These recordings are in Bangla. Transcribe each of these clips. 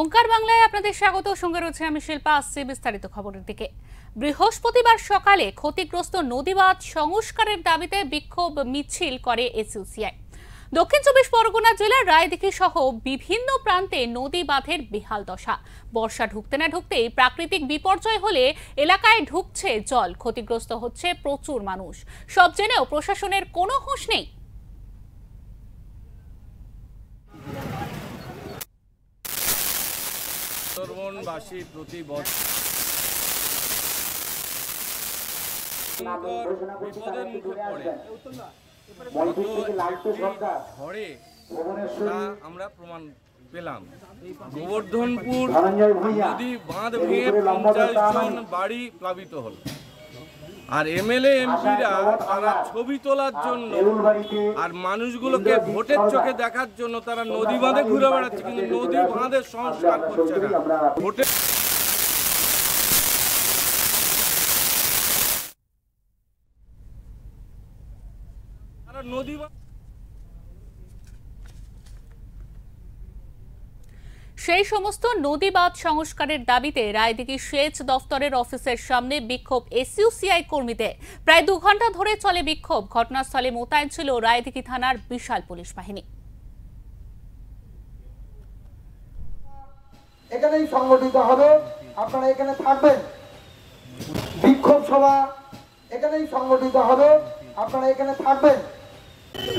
ওঙ্কার বাংলায় আপনাদের স্বাগত। সঙ্গে রয়েছে আমি শিল্পা। আসছে বিস্তারিত খবরের দিকে। বৃহস্পতিবার সকালে ক্ষতিগ্রস্ত নদীবাঁধ সংস্কারের দাবিতে বিক্ষোভ মিছিল করে এসইউসিআই। দক্ষিণ ২৪ পরগনা জেলার রায়দিঘি সহ বিভিন্ন প্রান্তে নদী বাঁধের বেহাল দশা। বর্ষা ঢুকতে না ঢুকতেই প্রাকৃতিক বিপর্যয় হলে এলাকায় ঢুকছে জল, ক্ষতিগ্রস্ত হচ্ছে প্রচুর মানুষ। সব জেনেও প্রশাসনের কোনো হুঁশ নেই। সুন্দরবনবাসী প্রতি বছর বিপদের মুখে পড়ে। ঝড়ে আমরা প্রমাণ পেলাম, গোবর্ধনপুর নদী বাঁধ ভেঙে 50 জন বাড়ি প্লাবিত হল। আর এমএলএ এমপিরা তারা ছবি তোলার জন্য আর মানুষগুলোকে ভোটের চোখে দেখার জন্য তারা নদী বাঁধে ঘুরে বেড়াচ্ছে, কিন্তু নদী বাঁধের সংস্কার করছে না। ভোটের নদী সেই সমস্ত নদী বাঁধ সংস্কারের দাবিতে রায়দিঘি সেচ দফতরের অফিসের সামনে বিক্ষোভ এসইউসিআই কর্মীদের। প্রায় 2 ঘন্টা ধরে চলে বিক্ষোভ। ঘটনাস্থলে মোতায়েন ছিল রায়দিঘি থানার বিশাল পুলিশ বাহিনী। এখানেই সংগঠিত হবে, আপনারা এখানে থাকবেন। বিক্ষোভ সভা এখানেই সংগঠিত হবে, আপনারা এখানে থাকবেন।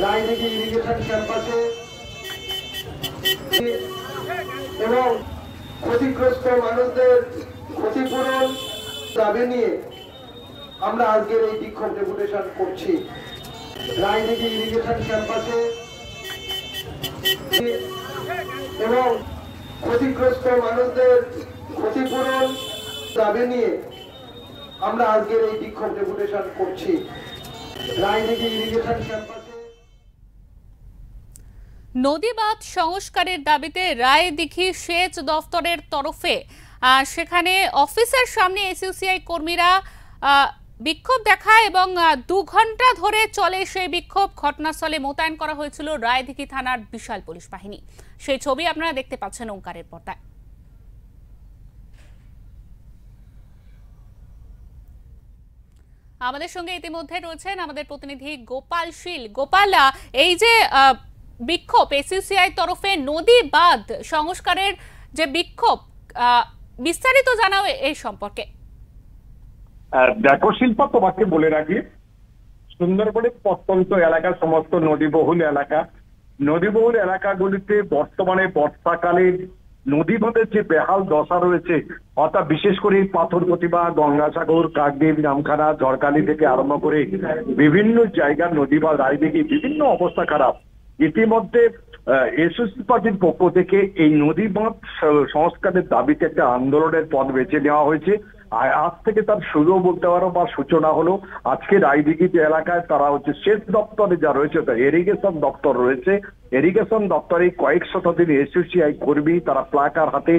রায়দিঘি ইরিগেশন ক্যাম্পাসে এবং ক্ষতিগ্রস্ত মানুষদের ক্ষতিপূরণ দাবি নিয়ে আমরা আজকের এই বিক্ষোভ ডেপুটেশন করছি। রায়দিঘি ইরিগেশন ক্যাম্পাসে এবং ক্ষতিগ্রস্ত মানুষদের ক্ষতিপূরণ দাবি নিয়ে আমরা আজকের এই বিক্ষোভ ডেপুটেশন করছি। রায়দিঘি ইরিগেশন ক্যাম্পাসে নদী বাঁধ সংস্কারের দাবিতে রায়দিঘি সেচ দফতরের তরফে সেখানে অফিসের সামনে এসইউসিআই কর্মীরা বিক্ষোভ দেখায় এবং 2 ঘন্টা ধরে চলে সেই বিক্ষোভ। ঘটনাস্থলে মোতায়েন করা হয়েছিল রায়দিঘি থানার বিশাল পুলিশ বাহিনী। সেই ছবি আপনারা দেখতে পাচ্ছেন ওঙ্কারের পর্দায়। আমাদের সঙ্গে ইতিমধ্যে রয়েছেন আমাদের প্রতিনিধি গোপাল শীল। গোপাল, এই যে বিক্ষোভ এসইউসিআই তরফে নদী বাঁধ সংস্কারের যে বিক্ষোভ, বিস্তারিত জানাও এই সম্পর্কে। দেখো শিল্পা, তোমাকে বলে রাখি, সুন্দরবনের প্রত্যন্ত এলাকা, সমস্ত নদীবহুল এলাকাগুলিতে বর্তমানে বর্ষাকালে নদী বাঁধের যে বেহাল দশা রয়েছে, অর্থাৎ বিশেষ করে পাথর প্রতিমা, গঙ্গাসাগর, কাকদ্বীপ, নামখানা, ঝড়খালি থেকে আরম্ভ করে বিভিন্ন জায়গার নদী বাঁধ, রায়দিঘি বিভিন্ন অবস্থা খারাপ। ইতিমধ্যে এসএসসি পার্টির পক্ষ থেকে এই নদী বাঁধ সংস্কারের দাবিতে একটা আন্দোলনের পথ বেছে নেওয়া হয়েছে। আজ থেকে তার শুরুও বলতে পারো বা সূচনা হলো। আজকে রায়দিঘি যে এলাকায় তারা সেচ দপ্তরে যা রয়েছে, ইরিগেশন দপ্তর রয়েছে, ইরিগেশন দপ্তরে কয়েক শতাধিক এসইউসিআই কর্মী তারা প্লাকার হাতে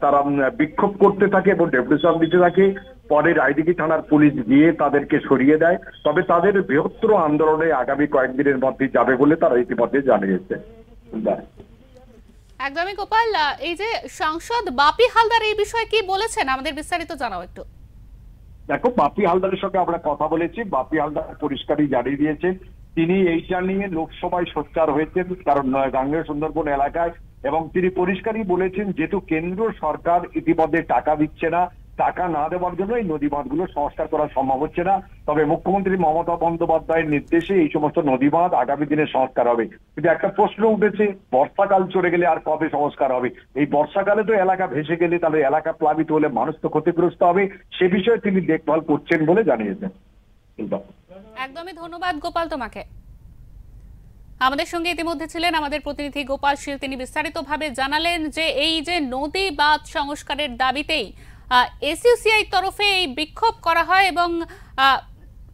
তারা বিক্ষোভ করতে থাকে এবং ডেপুটেশন দিতে থাকে। পরে রায়দিঘি থানার পুলিশ গিয়ে তাদেরকে সরিয়ে দেয়। তবে তাদের বৃহত্তর আন্দোলনে আগামী কয়েকদিনের মধ্যে যাবে বলে তারা ইতিমধ্যে জানিয়েছে। একদমই গোপাল, এই যে সাংসদ বাপি হালদার এই বিষয়ে কি বলেছেন, আমাদের বিস্তারিত জানাও একটু। দেখো, বাপি হালদারের সঙ্গে আমরা কথা বলেছি। বাপি হালদার পরিষ্কারই জানিয়ে দিয়েছেন তিনি এইটা নিয়ে লোকসভায় সোচ্চার হয়েছেন, কারণ গাঙ্গেয় সুন্দরবন এলাকায়, এবং তিনি পরিষ্কারই বলেছেন যেহেতু কেন্দ্র সরকার ইতিমধ্যে টাকা দিচ্ছে না, টাকা না দেওয়ার জন্য এই নদী বাঁধগুলো সংস্কার করা সম্ভব হচ্ছে না। তবে মুখ্যমন্ত্রী মমতা বন্দ্যোপাধ্যায়ের নির্দেশে এই সমস্ত নদী বাঁধ আগামী দিনে সংস্কার হবে। কিন্তু একটা প্রশ্ন উঠেছে, বর্ষাকাল চলে গেলে আর কবে সংস্কার হবে? এই বর্ষাকালে তো এলাকা ভেসে গেলে তাহলে এলাকা প্লাবিত হলে মানুষ তো ক্ষতিগ্রস্ত হবে, সে বিষয়ে তিনি দেখভাল করছেন বলে জানিয়েছেন। একদমই ধন্যবাদ গোপাল তোমাকে। আমাদের সঙ্গে ইতিমধ্যে ছিলেন আমাদের প্রতিনিধি গোপাল শীল। তিনি বিস্তারিতভাবে জানালেন যে এই যে নদী বাঁধ সংস্কারের দাবিতেই এসইউসিআই তরফে এই বিক্ষোভ করা হয় এবং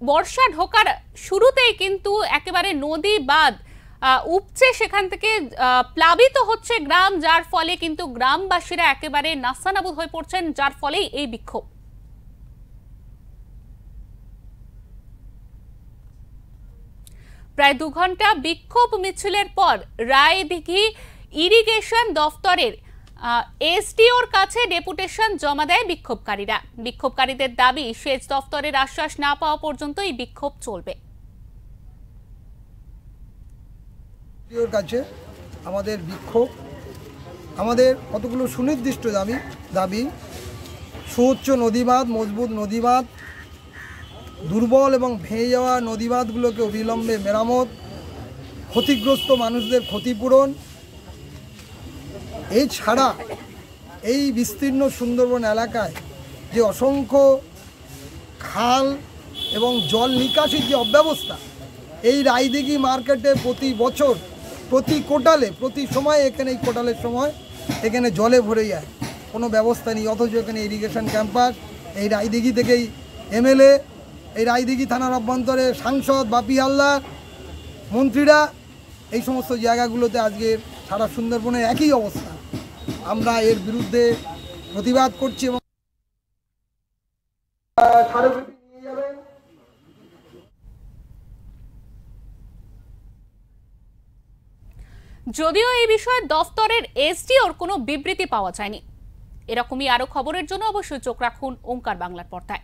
বর্ষা ঢোকার শুরুতেই কিন্তু একেবারে নদী বাঁধ উপচে সেখান থেকে প্লাবিত হচ্ছে গ্রাম, যার ফলে কিন্তু গ্রামবাসীরা একেবারে নাস্তানাবুদ হয়ে পড়ছেন, যার ফলেই এই বিক্ষোভ। প্রায় 2 ঘন্টা বিক্ষোভ মিছিলের পর রায়দিঘি ইরিগেশন দফতরের এসডিওর কাছে ডেপুটেশন জমা দেয় বিক্ষোভকারীরা। বিক্ষোভকারীদের দাবি, সেচ দফতরের আশ্বাস না পাওয়া পর্যন্ত এই বিক্ষোভ চলবে। এসডিওর কাছে আমাদের বিক্ষোভ, আমাদের কতগুলো সুনির্দিষ্ট দাবি সুউচ্চ নদীবাঁধ, মজবুত নদীবাঁধ, দুর্বল এবং ভেঙে যাওয়া নদীবাঁধগুলোকে অবিলম্বে মেরামত, ক্ষতিগ্রস্ত মানুষদের ক্ষতিপূরণ। এছাড়া এই বিস্তীর্ণ সুন্দরবন এলাকায় যে অসংখ্য খাল এবং জল নিকাশির যে অব্যবস্থা, এই রায়দিঘি মার্কেটে প্রতি বছর প্রতি কোটালে প্রতি সময় এখানে এই কোটালের সময় এখানে জলে ভরে যায়, কোনো ব্যবস্থা নেই। অথচ এখানে ইরিগেশন ক্যাম্পাস, এই রায়দিঘি থেকেই এমএলএ, এই রায়দিঘি থানার অভ্যন্তরে সাংসদ বাপি হালদার, মন্ত্রীরা, এই সমস্ত জায়গাগুলোতে আজকে সারা সুন্দরবনের একই অবস্থা। আমরা এর বিরুদ্ধে প্রতিবাদ করছি এবং যদিও এই বিষয়ে দফতরের এসডিওর কোনো বিবৃতি পাওয়া যায়নি। এরকমই আরো খবরের জন্য অবশ্যই চোখ রাখুন ওঙ্কার বাংলার পর্দায়।